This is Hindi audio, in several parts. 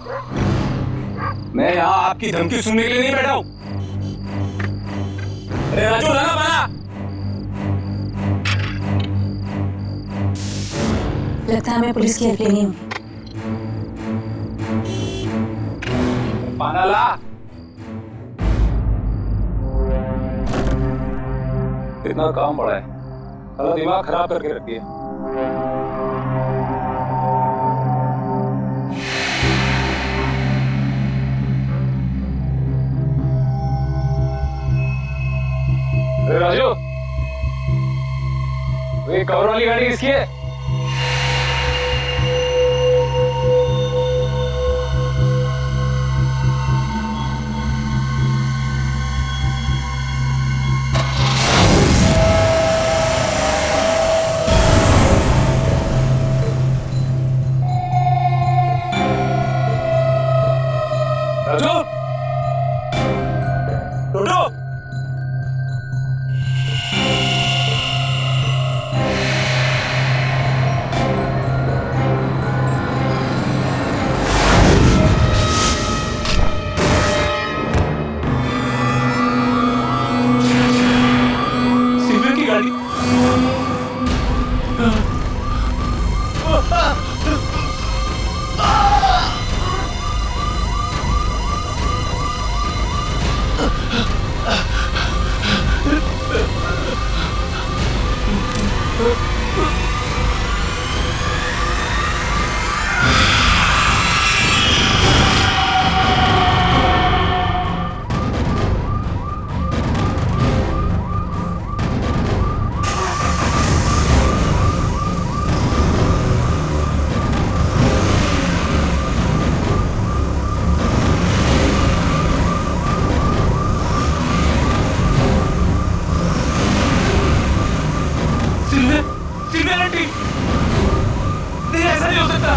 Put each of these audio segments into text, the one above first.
मैं यहाँ आपकी धमकी सुनने के लिए नहीं बैठा हूं। अरे राजू लगा बना। लगता है हमें पुलिस की हेल्प लेनी होगी। पाना ला। इतना काम बड़ा है, साला दिमाग खराब करके रख दिया। अरे राजू, ये कवर वाली गाड़ी किसकी है? राजू, टोटो, सिल्वर की गाड़ी। सिल्वेरिटी नहीं, ऐसा नहीं हो सकता।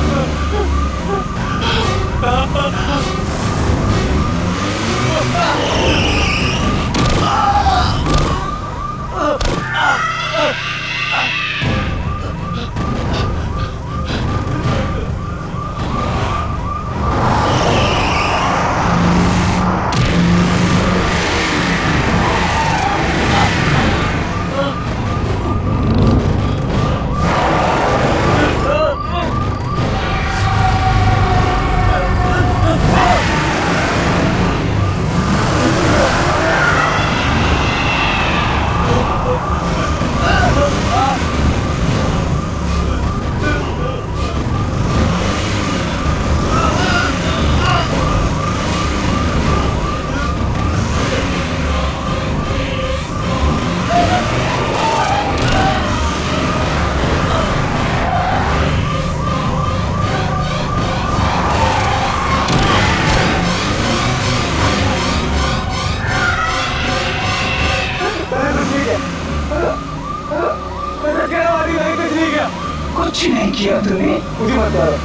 कुछ नहीं किया तूने। मुझे मत मारो।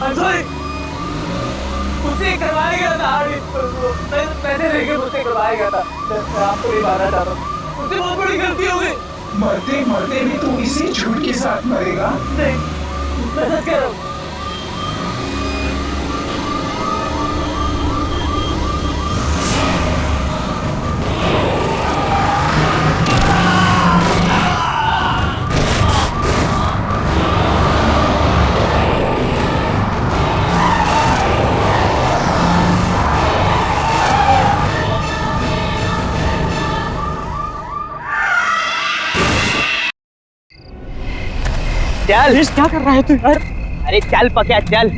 I'm sorry। मुझसे करवाया गया था, पैसे लेके मुझसे करवाया गया था। मैं आपको नहीं मारना चाहता, मुझसे बहुत बड़ी गलती हो गई। मरते मरते भी तू इसी झूठ के साथ मरेगा? नहीं, मैं सच कह रहा हूँ। चल, क्या कर रहा है तू यार? अरे चल पक्या चल।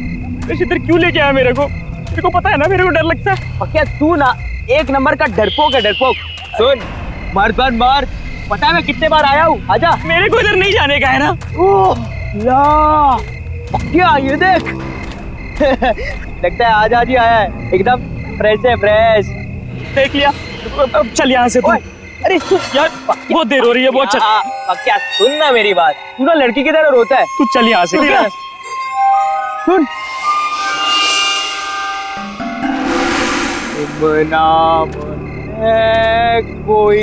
इधर क्यों लेके आया मेरे को? तेरे को पता है ना मेरे को डर लगता है। पक्या तू ना एक नंबर का डरपोक है, डरपोक। सुन, मर्द मार। पता है मैं कितने बार आया हूँ? आजा। मेरे को इधर नहीं जाने का है ना। ओह ला, पक्या ये देख। लगता है आज ही आया है, एकदम फ्रेश है, फ्रेश। देख लिया। अब चल यहाँ से तू। अरे यार बहुत देर हो रही है, बहुत चल। क्या सुन ना मेरी बात, तू ना लड़की की तरह रोता है। तू चल यहाँ से। सुन, बदनाम है कोई,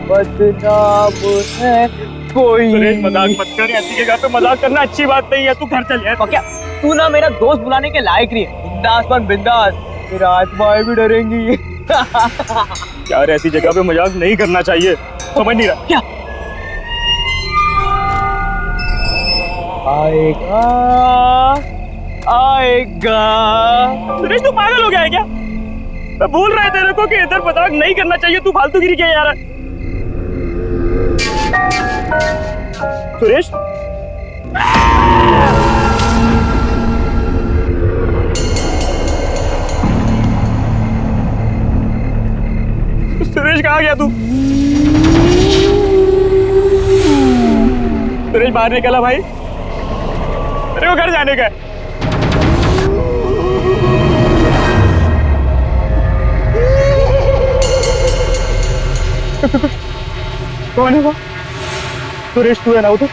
बदनाम है कोई। मजाक मत कर, ऐसी जगह पे मजाक करना अच्छी बात नहीं है। तू घर चल यार। क्या तू ना मेरा दोस्त बुलाने के लायक नहीं है। बिंदास बन बिंदास, मेरा आत्माएं भी डरेंगी। यार ऐसी जगह पे मजाक नहीं करना चाहिए, समझ नहीं रहा क्या आएगा आएगा। सुरेश तू पागल हो गया है क्या? मैं बोल रहा है तेरे को कि इधर मजाक नहीं करना चाहिए, तू फालतूगिरी क्या यार। सुरेश सुरेश कहाँ गया तू? सुरेश बाहर निकला भाई, मेरे को घर जाने का है। कौन है वो? सुरेश तू है ना? वो तो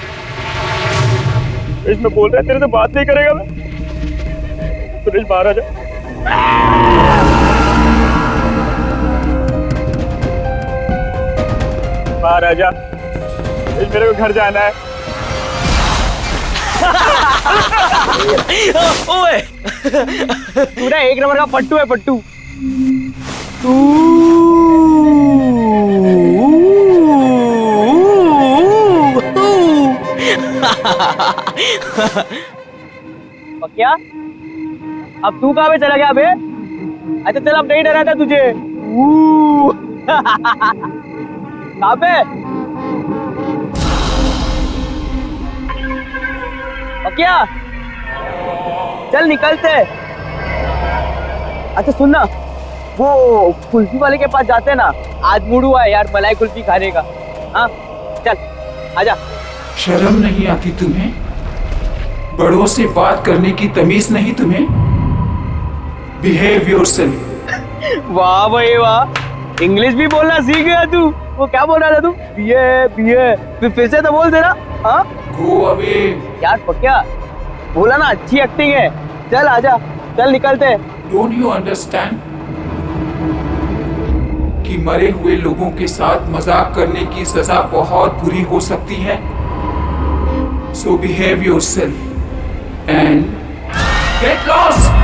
सुरेश मैं बोल रहा है तेरे से बात नहीं करेगा मैं। सुरेश बाहर आ जा। बाहर आ जा, मेरे को घर जाना है। ओए तू ना एक नंबर का पट्टू है पट्टू। क्या अब तू कहाँ पे चला गया बे? अच्छा चल, अब नहीं डरा था तुझे। कहाँ पे? क्या चल निकलते। अच्छा सुनना, वो कुल्फी वाले के पास जाते हैं ना, आज मूड हुआ है यार मलाई कुल्फी खाने का। हाँ चल आजा। शर्म नहीं आती तुम्हें? बड़ों से बात करने की तमीज नहीं तुम्हें? Behave yourself. वाह भाई वाह, इंग्लिश भी बोलना सीख गया तू। वो क्या बोल रहा था तू? बीए फिर से तो बोल देना। हाँ गो अवे। यार पक्या बोला ना, अच्छी एक्टिंग है। चल आजा, चल निकलते। डोंट यू अंडरस्टैंड कि मरे हुए लोगों के साथ मजाक करने की सजा बहुत बुरी हो सकती है? So behave yourself and get lost.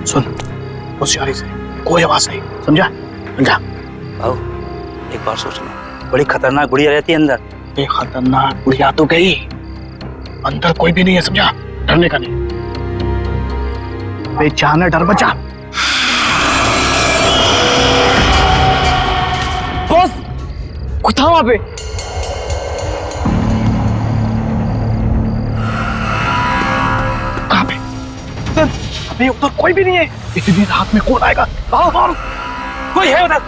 सुन, होशियारी से, कोई आवाज नहीं, समझा? समझा? आओ एक बार सोचना, बड़ी खतरनाक गुड़िया रहती है अंदर। ये खतरनाक गुड़िया तो गई, अंदर कोई भी नहीं है, समझा? डरने का नहीं। बेचाना डर बचा। बॉस कुछ था वहां पे। कहाँ पे? अबे उधर कोई भी नहीं है। इतनी रात में कौन आएगा? कोई है उधर?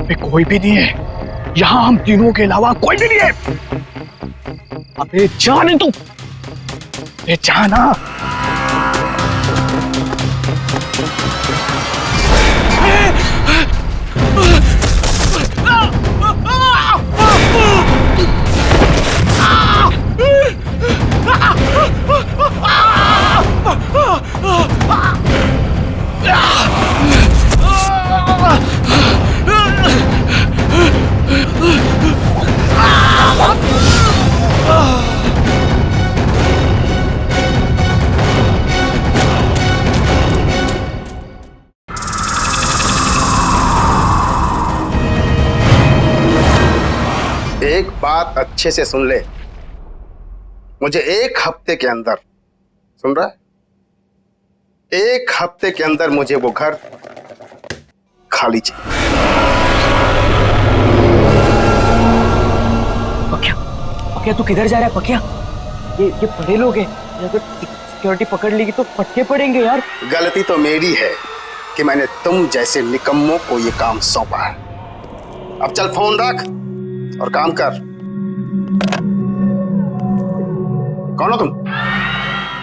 अबे कोई भी नहीं है, यहाँ हम तीनों के अलावा कोई भी नहीं है। अबे जाने तू, अबे जाना। एक बात अच्छे से सुन ले, मुझे 1 हफ्ते के अंदर, सुन रहा है, 1 हफ्ते के अंदर मुझे वो घर खाली चाहिए। पकिया, पकिया तू किधर जा रहा है पकिया? ये बड़े लोग हैं, अगर सिक्योरिटी पकड़ लेगी तो फटके पड़ेंगे यार। गलती तो मेरी है कि मैंने तुम जैसे निकम्मों को ये काम सौंपा है। अब चल फोन रख और काम कर। कौन हो तुम?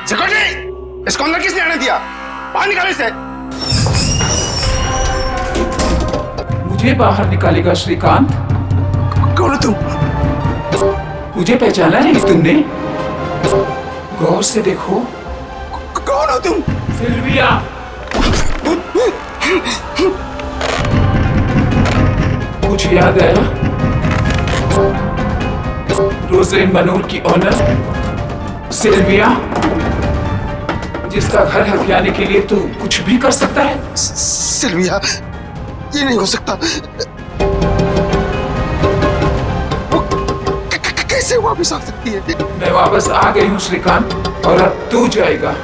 सिक्योरिटी, इसको अंदर किसने आने दिया? बाहर निकालो इसे। मुझे बाहर निकालेगा श्रीकांत? कौन हो तुम? मुझे पहचाना नहीं तुमने? गौर से देखो। कौन हो तुम? सिल्विया। कुछ याद आया? रोजलिन मनोर की ऑनर सिल्विया, जिसका घर हथियाने के लिए तू कुछ भी कर सकता है। सिल्विया, ये नहीं हो सकता। वो कैसे वापस आ सकती है? मैं वापस आ गई हूँ श्रीकांत, और अब तू जाएगा।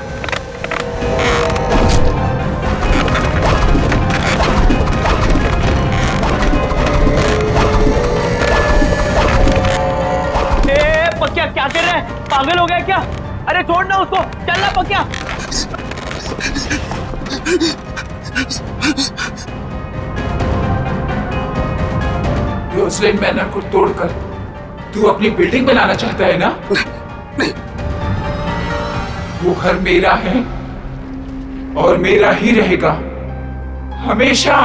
पकिया क्या कर रहा है? पागल हो गया क्या? अरे छोड़ ना उसको, चलना पकिया। रोजलिन मैनर को तोड़कर तू अपनी बिल्डिंग बनाना चाहता है ना? वो घर मेरा है और मेरा ही रहेगा हमेशा।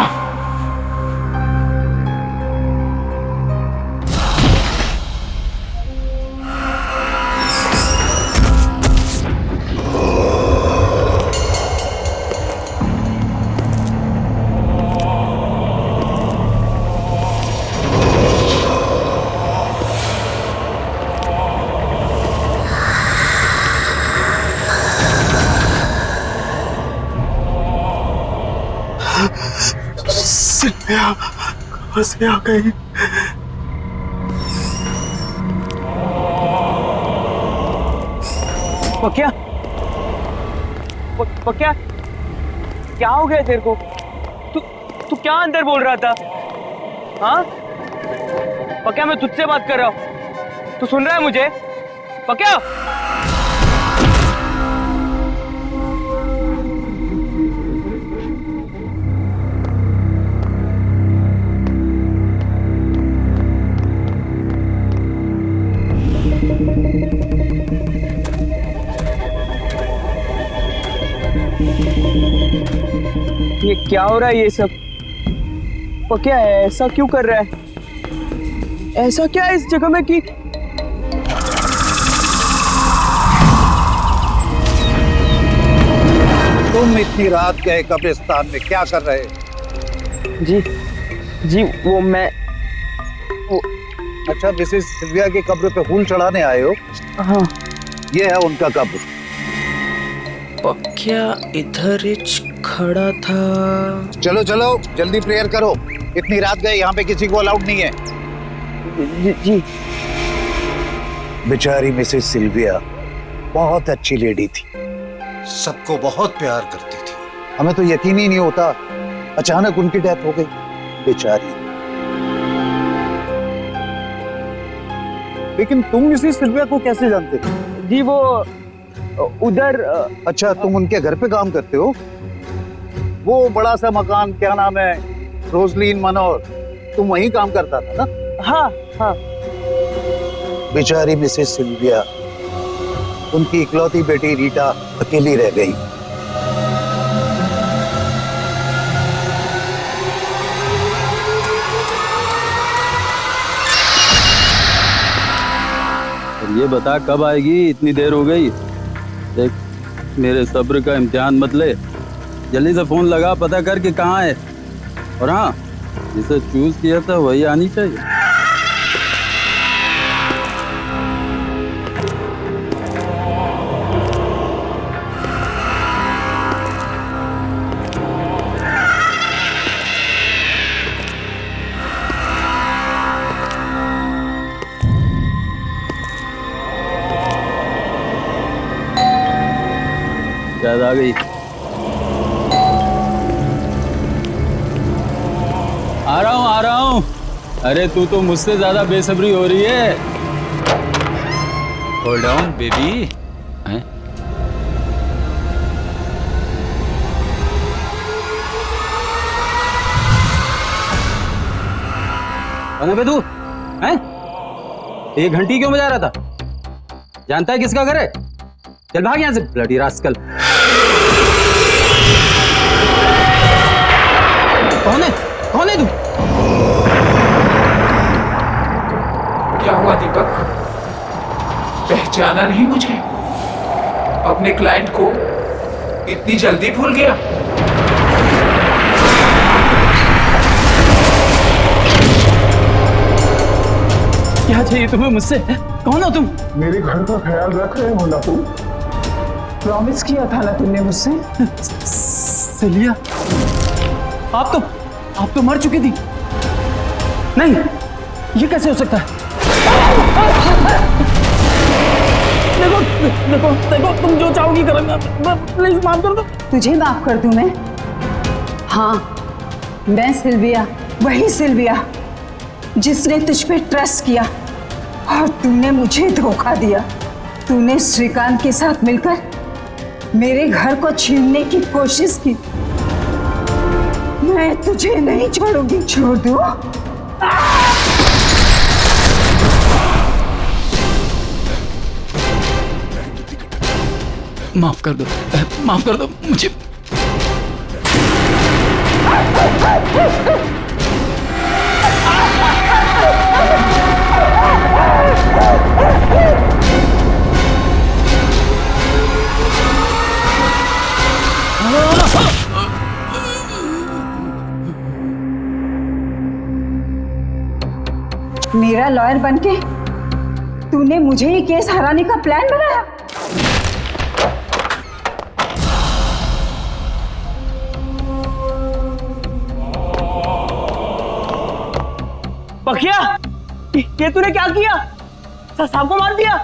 सिल्विया कहाँ से आ गई? पकिया, पकिया क्या हो गया तेरे को? तू क्या अंदर बोल रहा था? हाँ पकिया, मैं तुझसे बात कर रहा हूँ, तू सुन रहा है मुझे? पकिया, ये क्या हो रहा है ये सब? पकिया ऐसा क्यों कर रहा है? ऐसा क्या है इस जगह में कि तुम इतनी रात गए कब्रिस्तान में क्या कर रहे? जी वो मैं अच्छा, मिसेस सिल्विया की कब्र पे फूल चढ़ाने आए हो? हाँ। ये है उनका कब्र। पकिया इधर खड़ा था। चलो चलो जल्दी प्रेयर करो, इतनी रात गए, यहाँ पे किसी को अलाउड नहीं है। जी। बेचारी मिसेस सिल्विया बहुत अच्छी लेडी थी, सबको बहुत प्यार करती थी। हमें तो यकीन ही नहीं होता अचानक उनकी डेथ हो गई, बेचारी। लेकिन तुम मिसेस सिल्विया को कैसे जानते थे? जी वो उधर। अच्छा, तुम उनके घर पे काम करते हो? वो बड़ा सा मकान, क्या नाम है, रोजलिन मनोर, तुम वहीं काम करता था ना? हाँ। बेचारी मिसेस सिल्विया, उनकी इकलौती बेटी रीटा अकेली रह गई। ये बता कब आएगी? इतनी देर हो गई। देख, मेरे सब्र का इम्तिहान मत ले, जल्दी से फोन लगा, पता कर कि कहाँ है। और हाँ, जिसे चूज किया था वही आनी चाहिए। शायद आ गई। अरे तू तो मुझसे ज्यादा बेसब्री हो रही है। Hold on baby. कौन है बे तू? हैं? ये घंटी क्यों बजा रहा था? जानता है किसका घर है? चल भाग यहां से ब्लडी रास्कल। कौन है? कौन है तू? क्या हुआ दीपक? पहचाना नहीं मुझे? अपने क्लाइंट को इतनी जल्दी भूल गया? क्या चाहिए तुम्हें मुझसे? कौन हो तुम? मेरे घर का ख्याल रख रहे हो ना तुम? प्रॉमिस किया था ना तुमने मुझसे? सेलिया, आप तो मर चुकी थी। नहीं, ये कैसे हो सकता है? देखो देखो देखो, तुम जो चाहोगी करूंगा। प्लीज माफ कर दो। तुझे माफ कर दूं मैं? हाँ, मैं सिल्विया, वही सिल्विया जिसने तुझ पे ट्रस्ट किया और तूने मुझे धोखा दिया। तूने श्रीकांत के साथ मिलकर मेरे घर को छीनने की कोशिश की। मैं तुझे नहीं छोड़ूंगी। छोड़ दो। माफ कर दो, माफ कर दो मुझे। मेरा लॉयर बनके तूने मुझे ये केस हराने का प्लान बनाया। पखिया, ये तूने क्या किया? साहब को मार दिया?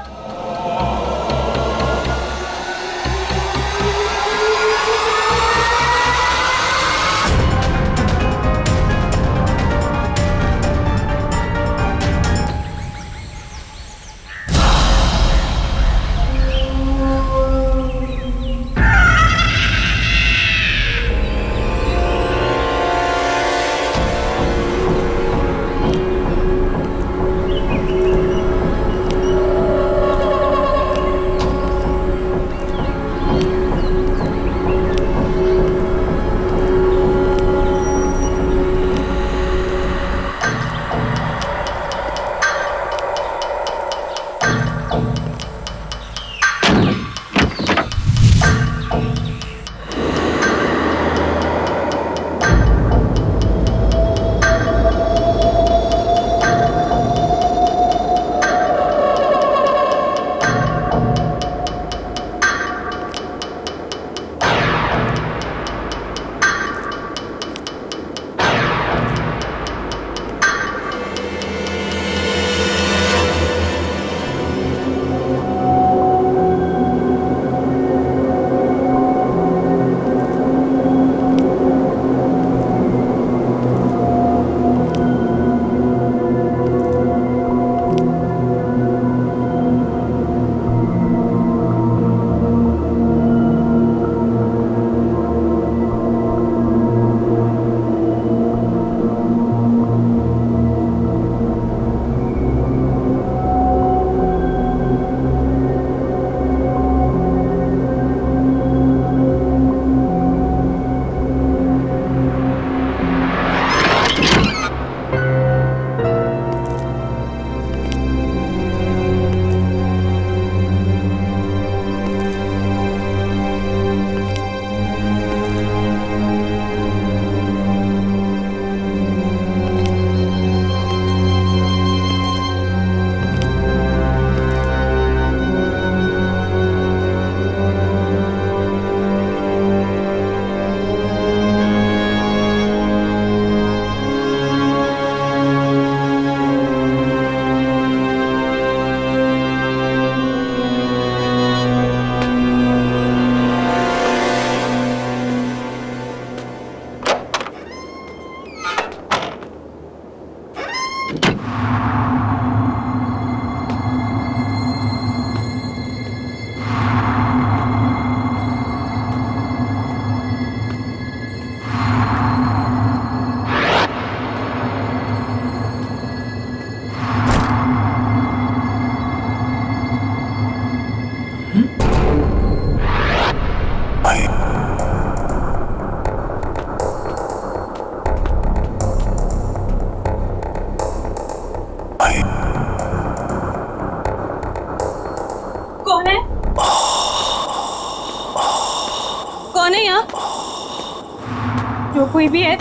भी है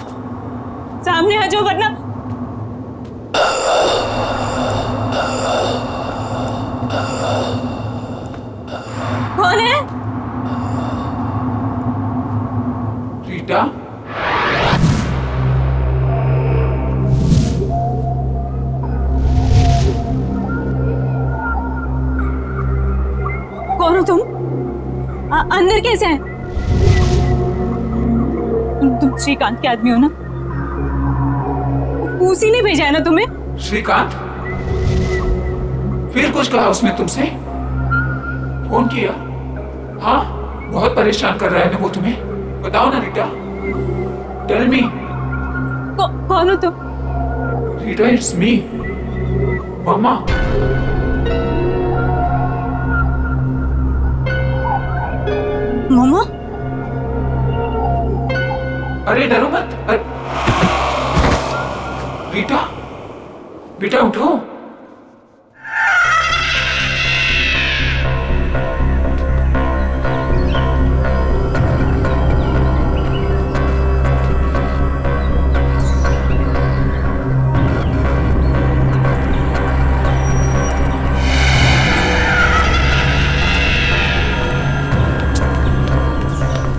सामने आ जाओ, वरना कौन है? रीटा, कौन हो तुम? अंदर कैसे हैं? तुम श्रीकांत के आदमी हो ना? उसी ने भेजा है ना तुम्हें? श्रीकांत? फिर कुछ कहा उसने तुमसे? फोन किया? हाँ, बहुत परेशान कर रहा है ना वो तुम्हें? बताओ ना रीटा, टेल मी। कौन हो तुम? रीटा, इट्स मी, मम्मा। मम्मा? अरे डरो मत। रीटा, बेटा उठो।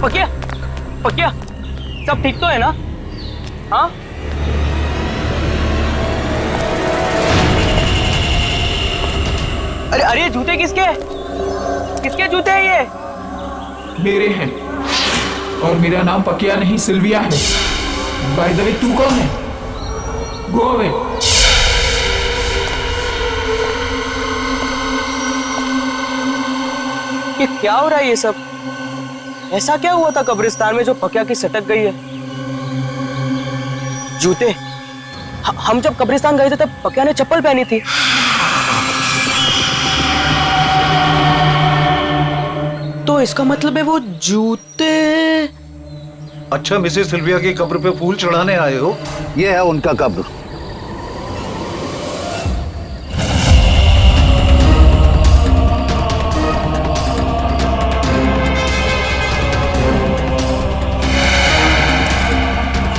पकिया, पकिया, सब ठीक तो है ना? हाँ? अरे अरे, जूते किसके? किसके जूते हैं ये? मेरे हैं, और मेरा नाम पकिया नहीं सिल्विया है। बाय द वे, तू कौन है? Go away. ये क्या हो रहा है ये सब? ऐसा क्या हुआ था कब्रिस्तान में जो पकिया की सटक गई है? जूते? हम जब कब्रिस्तान गए थे तब पकिया ने चप्पल पहनी थी। तो इसका मतलब है वो जूते। अच्छा, मिसेस सिल्विया की कब्र पे फूल चढ़ाने आए हो? ये है उनका कब्र।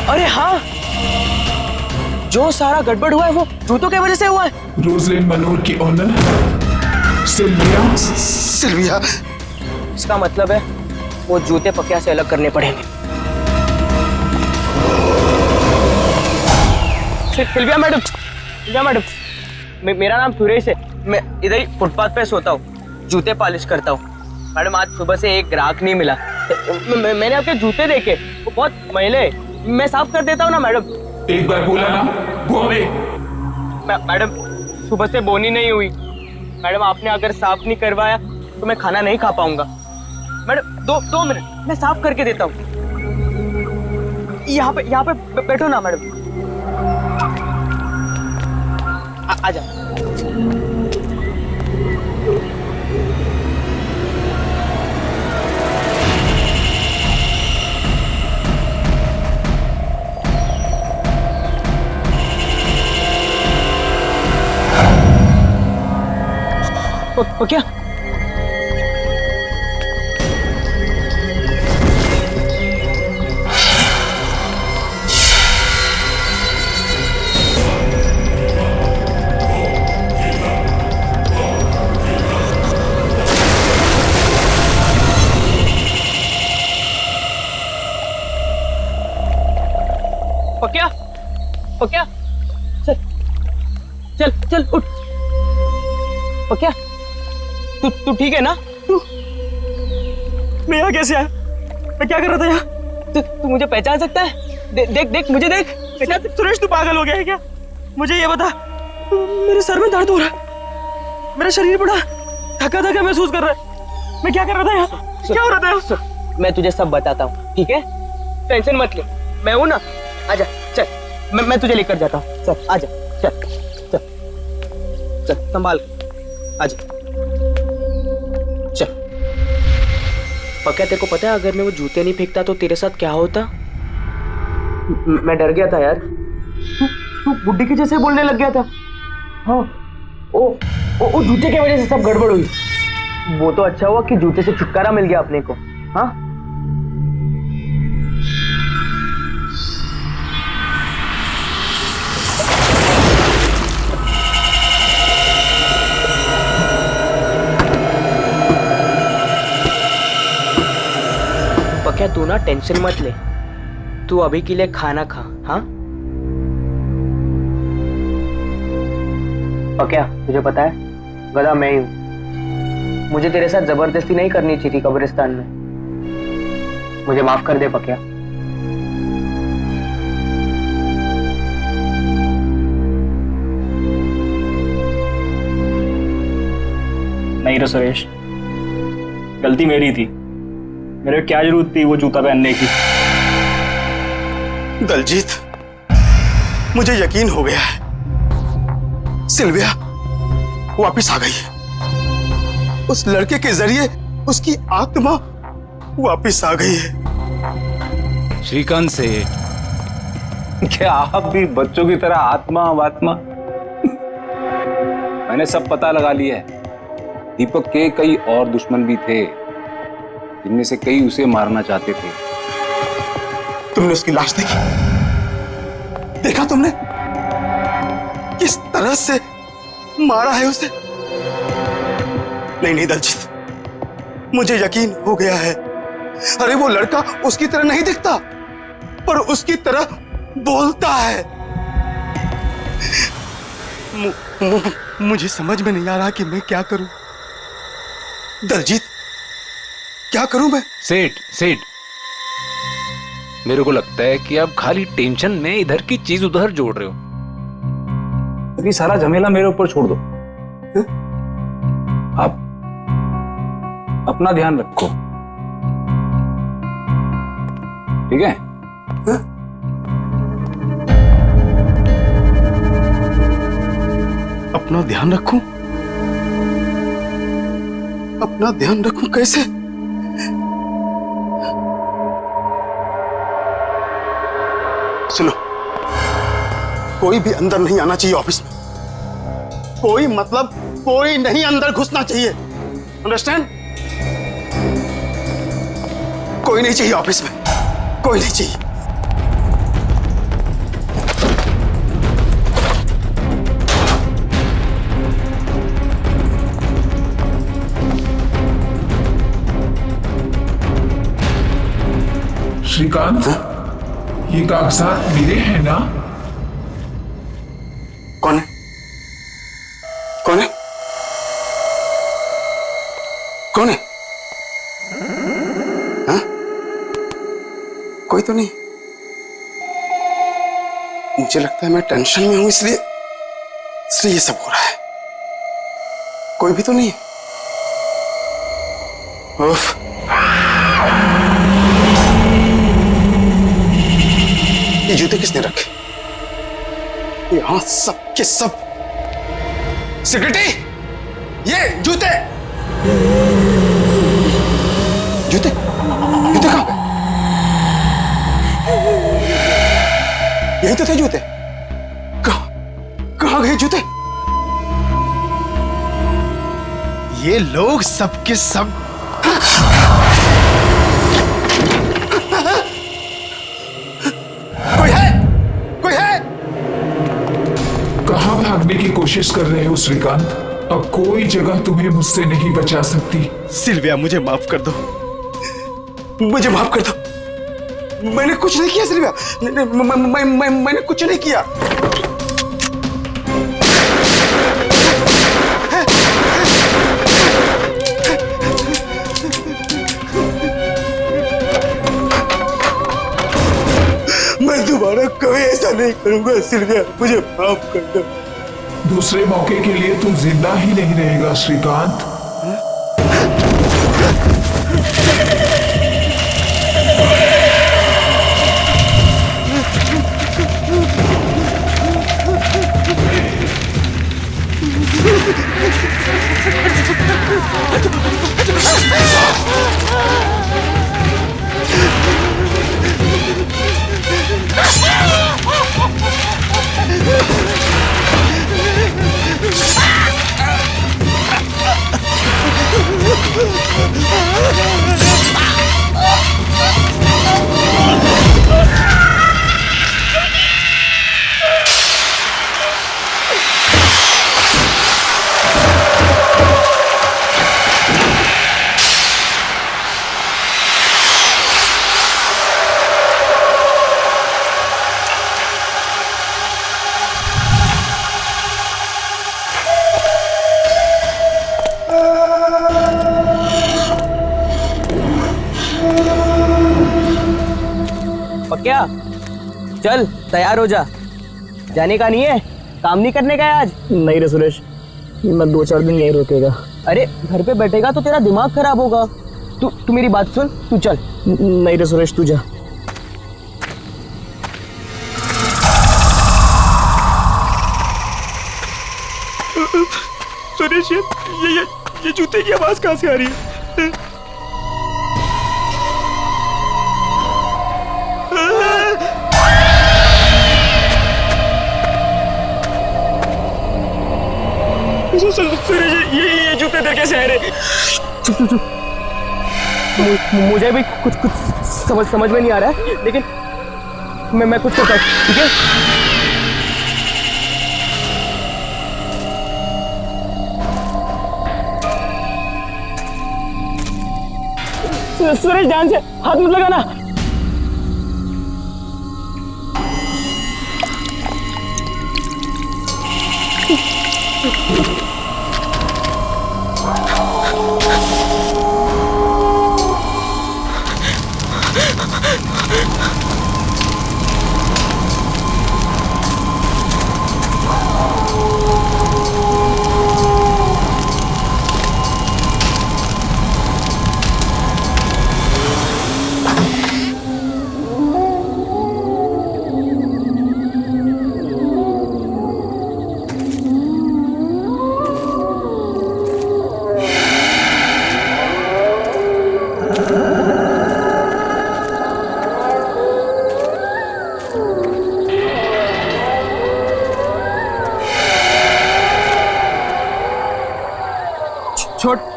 अरे हाँ, जो सारा गड़बड़ हुआ है वो जूतों की वजह से हुआ है। रोजलिन मनोर की ऑनर सिल्विया। सिल्विया? इसका मतलब है वो जूते पकिया से अलग करने पड़ेंगे। सिल्विया मैडम, सिल्विया मैडम, मेरा नाम सुरेश है। मैं इधर ही फुटपाथ पे सोता हूँ, जूते पॉलिश करता हूँ। मैडम, आज सुबह से एक ग्राहक नहीं मिला। मैंने आपके जूते देखे, वो बहुत मैले हैं। मैं साफ कर देता हूँ ना मैडम। एक बार बोला ना, गो अवे। मैडम, सुबह से बोनी नहीं हुई। मैडम, आपने अगर साफ नहीं करवाया तो मैं खाना नहीं खा पाऊंगा। मैडम, दो मिनट, मैं साफ करके देता हूँ। यहाँ पे बैठो ना मैडम। आजा। क्या? पकिया, पकिया, चल चल चल उठ। पकिया, तू ठीक है ना? मैं यहाँ कैसे आया? मैं क्या कर रहा था यहाँ? तू मुझे पहचान सकता है? देख मुझे देख। सुरेश, तू पागल हो गया है क्या? मुझे ये बता, मेरे सर में दर्द हो रहा है, मेरा शरीर बड़ा थका थका महसूस कर रहा है। मैं क्या कर रहा था यहाँ? क्या हो रहा था यहाँ? मैं तुझे सब बताता हूँ, ठीक है? टेंशन मत ले, मैं हूं ना। आजा, चल, मैं तुझे लेकर जाता हूँ। चल आजा, चल चल चल, संभाल, आजा, चल। पक्का तेरे को पता है, अगर मैं वो जूते नहीं फेंकता तो तेरे साथ क्या होता? मैं डर गया था यार। तू बुड्ढी के जैसे बोलने लग गया था। हाँ, ओ जूते की वजह से सब गड़बड़ हुई। वो तो अच्छा हुआ कि जूते से छुटकारा मिल गया अपने को। हाँ, तू ना टेंशन मत ले, तू अभी के लिए खाना खा। हाँ क्या तुझे पता है गधा मैं ही हूं, मुझे तेरे साथ जबरदस्ती नहीं करनी चाहिए थी कब्रिस्तान में, मुझे माफ कर दे पक्या। नहीं रे सुरेश, गलती मेरी थी, मेरे क्या जरूरत थी वो जूता पहनने की। दलजीत, मुझे यकीन हो गया है, सिल्विया वापिस आ गई है। उस लड़के के जरिए उसकी आत्मा वापिस आ गई है। श्रीकांत सेठ, क्या आप भी बच्चों की तरह आत्मा वात्मा? मैंने सब पता लगा लिया है। दीपक के कई और दुश्मन भी थे, जिनमें से कई उसे मारना चाहते थे। तुमने उसकी लाश देखी? देखा तुमने किस तरह से मारा है उसे? नहीं नहीं दलजीत, मुझे यकीन हो गया है। अरे वो लड़का उसकी तरह नहीं दिखता, पर उसकी तरह बोलता है। मुझे समझ में नहीं आ रहा कि मैं क्या करूं। दलजीत, क्या करूं मैं? सेठ, मेरे को लगता है कि आप खाली टेंशन में इधर की चीज उधर जोड़ रहे हो। अभी सारा झमेला मेरे ऊपर छोड़ दो। आप अपना ध्यान रखो, ठीक है? अपना ध्यान रखूं? अपना ध्यान रखूं कैसे? सुनो, कोई भी अंदर नहीं आना चाहिए ऑफिस में। कोई मतलब कोई नहीं अंदर घुसना चाहिए, अंडरस्टैंड? कोई नहीं चाहिए ऑफिस में, कोई नहीं चाहिए। श्रीकांत, ये कागजात मेरे हैं ना? कौन है? कौन है? कौन है? हाँ? कोई तो नहीं। मुझे लगता है मैं टेंशन में हूं, इसलिए ये सब हो रहा है। कोई भी तो नहीं है। उफ। ये जूते किसने रखे? यहां सब के सब। सिक्योरिटी, ये जूते जूते जूते कहां गए? यही तो थे जूते। कहां गए जूते? ये लोग सब के सब भागने की कोशिश कर रहे हो श्रीकांत? अब कोई जगह तुम्हें मुझसे नहीं बचा सकती। सिल्विया, मुझे माफ कर दो, मुझे माफ कर दो। मैंने कुछ नहीं किया सिल्विया, मैंने कुछ नहीं किया। मैं दोबारा कभी ऐसा नहीं करूंगा सिल्विया, मुझे माफ कर दो। दूसरे मौके के लिए तू जिंदा ही नहीं रहेगा श्रीकांत। पक्या चल तैयार हो जा, जाने का नहीं है, काम नहीं करने का है आज। नहीं रे सुरेश, मैं 2-4 दिन यहीं रुकेगा। अरे घर पे बैठेगा तो तेरा दिमाग खराब होगा। तू मेरी बात सुन, तू चल। नहीं रे सुरेश, तू जा। सुरेश ये जूते की आवाज कहाँ से आ रही है? सुरेश ये जूते इधर कैसे आ रहे? चुप मुझे भी कुछ समझ में नहीं आ रहा है, लेकिन मैं कुछ करता हूँ, ठीक है? सुरेश ध्यान से हाथ मत लगाना।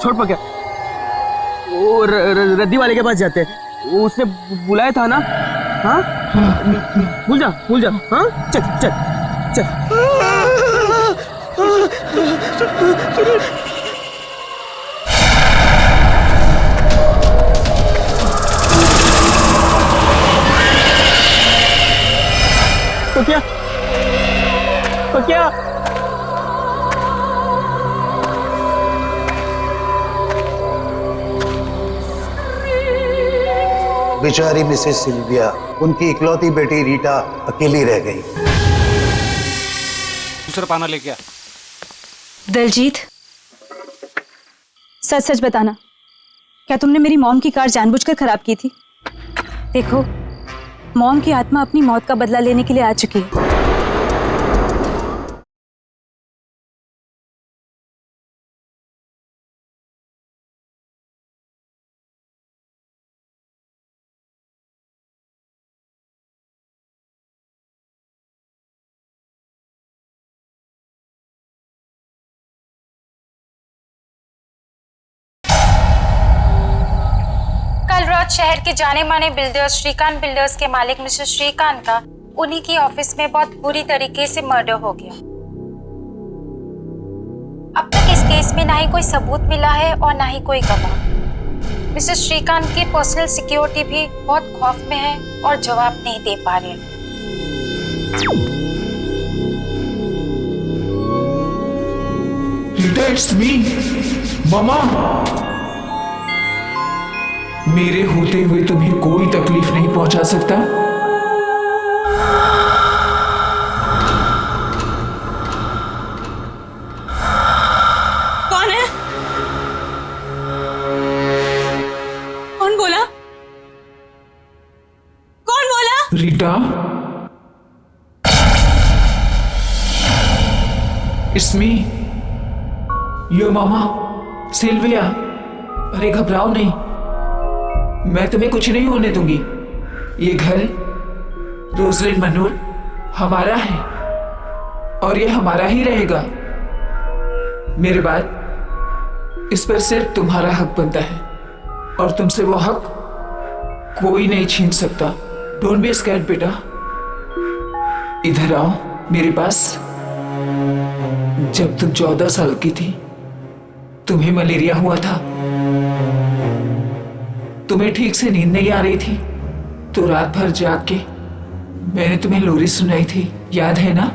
छोड़ पक्या, वो रद्दी वाले के पास जाते हैं, वो उसने बुलाया था ना। हाँ भूल जा। हाँ चल। पक्या बेचारी मिसेस सिल्विया, उनकी इकलौती बेटी रीटा अकेली रह गई। दूसरा पाना लेके आ। दलजीत, सच बताना, क्या तुमने मेरी मॉम की कार जानबूझकर खराब की थी? देखो, मॉम की आत्मा अपनी मौत का बदला लेने के लिए आ चुकी है। शहर के जाने माने बिल्डर्स श्रीकांत बिल्डर्स के मालिक मिस्टर श्रीकांत का उन्हीं की ऑफिस में बहुत बुरी तरीके से मर्डर हो गया। अब तक इस केस में ना ही कोई सबूत मिला है और ना ही कोई गवाह। मिस्टर श्रीकांत की पर्सनल सिक्योरिटी भी बहुत खौफ में है और जवाब नहीं दे पा रहे। It's me, मामा। मेरे होते हुए तुम्हें कोई तकलीफ नहीं पहुंचा सकता। कौन है? कौन बोला? Rita, it's me, your mama Sylvia. अरे घबराओ नहीं, मैं तुम्हें कुछ नहीं होने दूंगी। ये घर रोजलिन मनोर हमारा है और ये हमारा ही रहेगा। मेरे बाद इस पर सिर्फ तुम्हारा हक बनता है और तुमसे वो हक कोई नहीं छीन सकता। डोंट बी स्कैर्ड बेटा, इधर आओ मेरे पास। जब तुम 14 साल की थी, तुम्हें मलेरिया हुआ था, तुम्हें ठीक से नींद नहीं आ रही थी, तो रात भर जाग के मैंने तुम्हें लोरी सुनाई थी, याद है ना?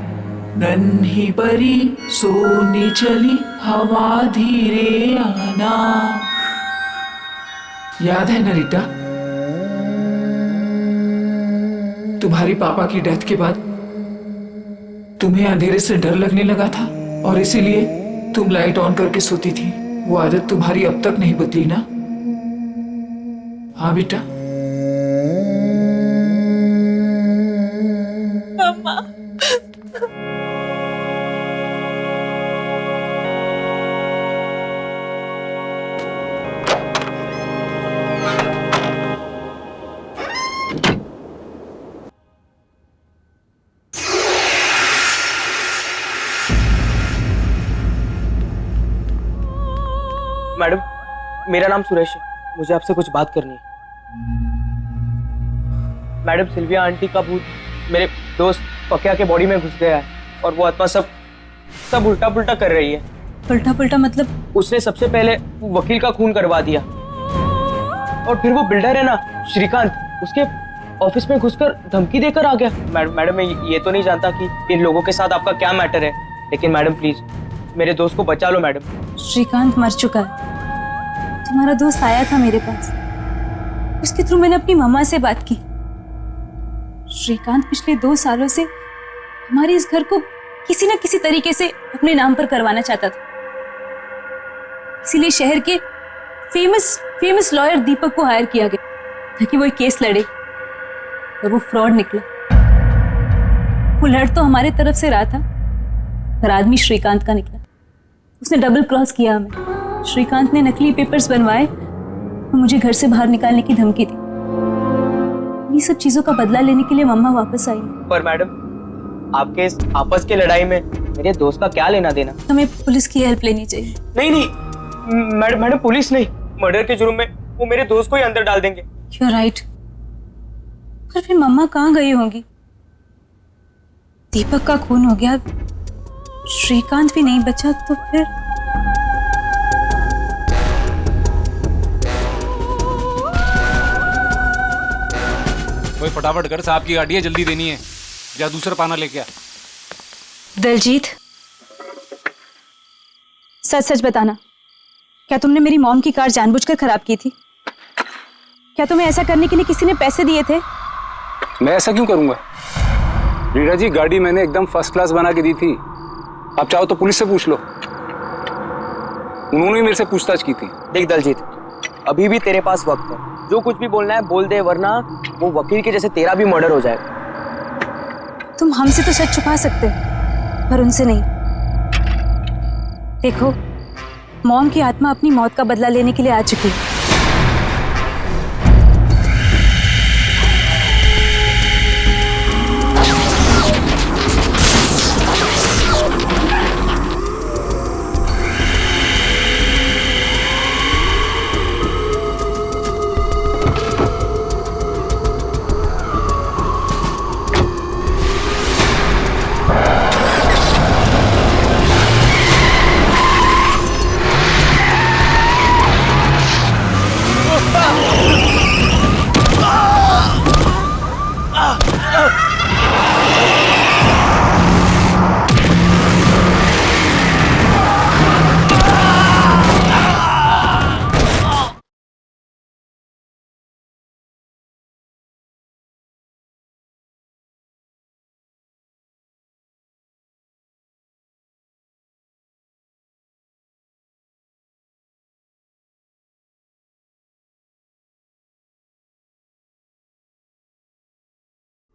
नन्ही परी सोने चली हवा धीरे आना, याद है ना रीटा? तुम्हारी पापा की डेथ के बाद तुम्हें अंधेरे से डर लगने लगा था और इसीलिए तुम लाइट ऑन करके सोती थी। वो आदत तुम्हारी अब तक नहीं बदली ना? हाँ बेटा। मम्मा। मैडम, मेरा नाम सुरेश है, मुझे आपसे कुछ बात करनी है। मैडम, सिल्विया आंटी का भूत मेरे दोस्त पकिया के बॉडी में घुस गया है और वो आत्मा सब उल्टा पुल्टा कर रही है। उल्टा पुल्टा मतलब? उसने सबसे पहले वकील का खून करवा दिया और फिर वो बिल्डर है ना श्रीकांत, उसके ऑफिस में घुसकर धमकी देकर आ गया। मैडम, मैं ये तो नहीं जानता कि इन लोगों के साथ आपका क्या मैटर है, लेकिन मैडम प्लीज मेरे दोस्त को बचा लो मैडम। श्रीकांत मर चुका है। तुम्हारा दोस्त आया था मेरे पास, उसके थ्रू मैंने अपनी मम्मा से बात की। श्रीकांत पिछले 2 सालों से हमारे इस घर को किसी न किसी तरीके से अपने नाम पर करवाना चाहता था, इसीलिए शहर के फेमस लॉयर दीपक को हायर किया गया ताकि वो एक केस लड़े, और वो फ्रॉड निकला। वो लड़ तो हमारे तरफ से रहा था, पर आदमी श्रीकांत का निकला। उसने डबल क्रॉस किया हमें। श्रीकांत ने नकली पेपर्स बनवाए और मुझे घर से बाहर निकालने की धमकी दी। ये सब चीजों का बदला लेने के लिए मम्मा वापस आई। पर मैडम, आपके इस आपस की लड़ाई में मेरे दोस्त का क्या लेना देना? हमें पुलिस की हेल्प लेनी चाहिए। नहीं मैडम, पुलिस नहीं, मर्डर के जुर्म में वो मेरे दोस्त को ही अंदर डाल देंगे। You're right। पर फिर मम्मा कहाँ गई होंगी? दीपक का खून हो गया, श्रीकांत भी नहीं बचा, तो फिर कोई फटाफट कर, साहब की गाड़ी है, जल्दी देनी है। जा दूसरा पाना लेके आ। दलजीत, सच सच बताना, क्या तुमने मेरी मॉम की कार जानबूझकर खराब की थी? क्या तुम्हें ऐसा करने के लिए किसी ने पैसे दिए थे? मैं ऐसा क्यों करूंगा रीटा जी? गाड़ी मैंने एकदम फर्स्ट क्लास बना के दी थी। आप चाहो तो पुलिस से पूछ लो, उन्होंने मेरे से पूछताछ की थी। देख दलजीत, अभी भी तेरे पास वक्त है, जो कुछ भी बोलना है बोल दे, वरना वो वकील के जैसे तेरा भी मर्डर हो जाएगा। तुम हमसे तो सच छुपा सकते हो, पर उनसे नहीं। देखो, मॉम की आत्मा अपनी मौत का बदला लेने के लिए आ चुकी है।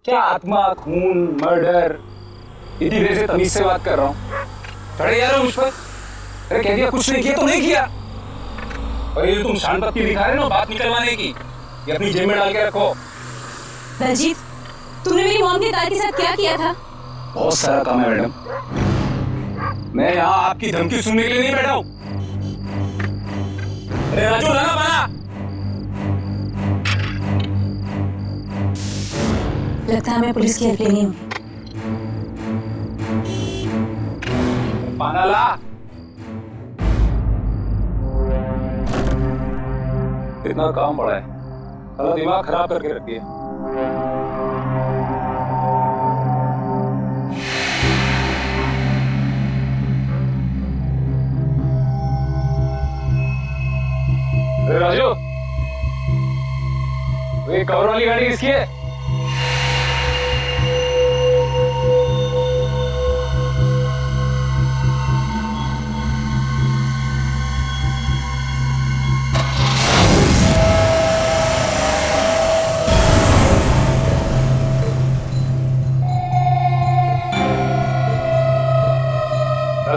क्या आत्मा, खून, मर्डर, इतनी देर से तमीज से बात कर रहा हूँ, खड़े यार मुझ पर। अरे कह दिया कुछ नहीं किया तो नहीं किया। और ये तुम शान पत्ती दिखा रहे हो ना बात निकलवाने की, ये अपनी जेब में डाल के रखो। दलजीत, तुमने मेरी मॉम की कार के साथ क्या किया था? बहुत सारा काम है मैडम, मैं यहाँ आपकी धमकी सुनने के लिए नहीं बैठा हूँ। अरे राजू, लगा पाना। लगता है हमें पुलिस की हेल्प लेनी होगी। पाना ला। इतना काम बड़ा है, सारा दिमाग खराब करके रख दिया। अरे राजू, ये कवर वाली गाड़ी किसकी है?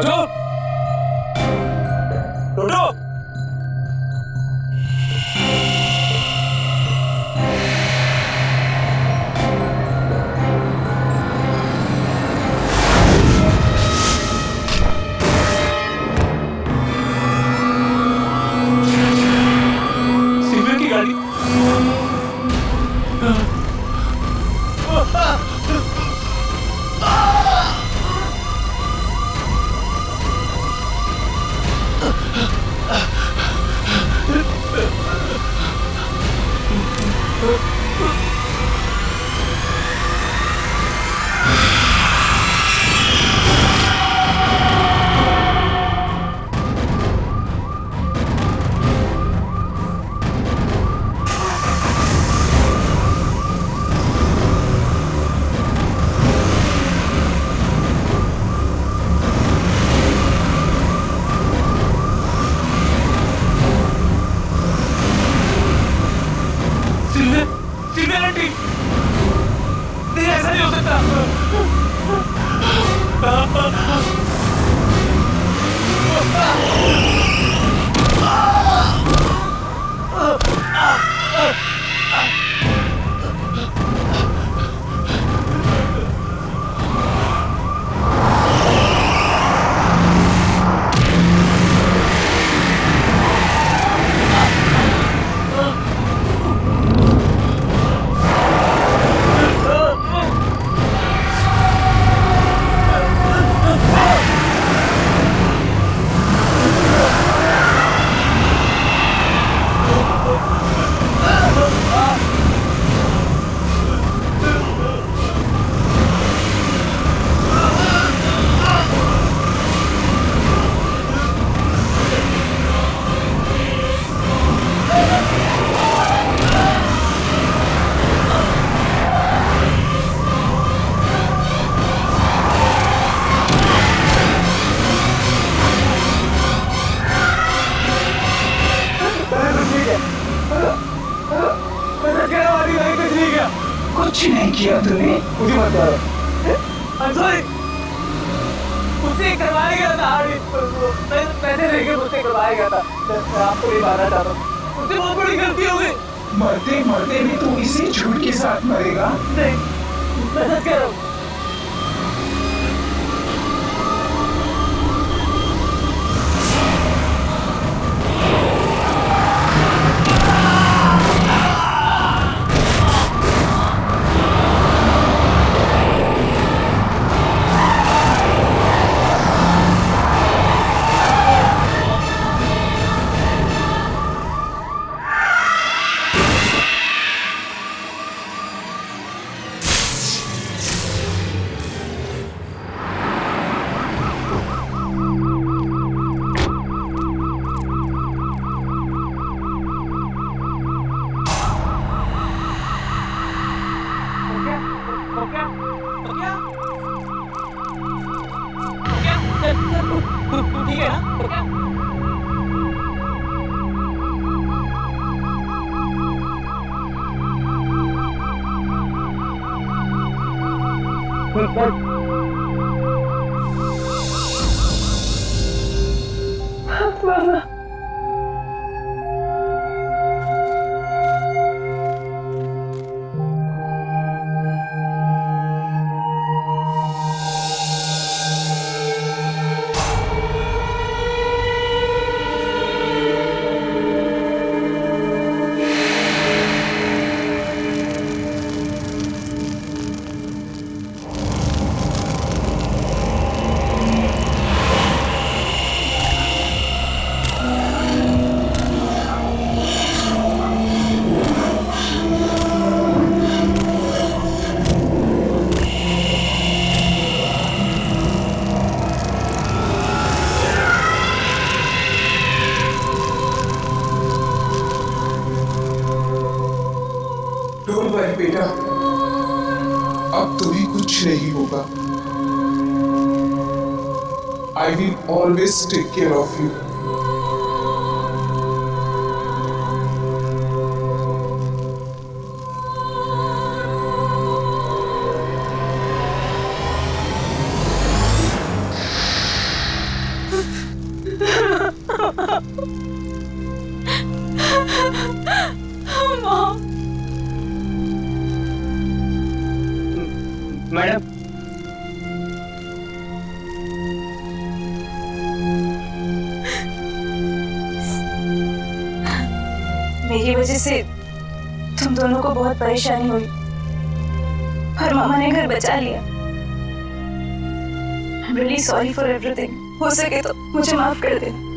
राजू, टोटो, सिल्विया की गाड़ी। सिल्विया आंटी, नहीं ऐसा नहीं हो सकता। कुछ नहीं किया तूने। मुझे मत मारो। I'm sorry। मुझसे करवाया गया था पैसे लेके मुझसे करवाया गया था। मैं आपको नहीं मारना चाहता हूँ। मुझसे बहुत बड़ी गलती हो गई। मरते मरते भी तू इसी झूठ के साथ मरेगा। नहीं, मैं सच कह रहा हूँ। ठीक है ना? डोंट वरी बेटा, अब तो भी कुछ नहीं होगा। I will always take care of you. Mom. Madam, मेरी वजह से तुम दोनों को बहुत परेशानी हुई, पर मामा ने घर बचा लिया। I'm really sorry for everything। हो सके तो मुझे माफ कर देना।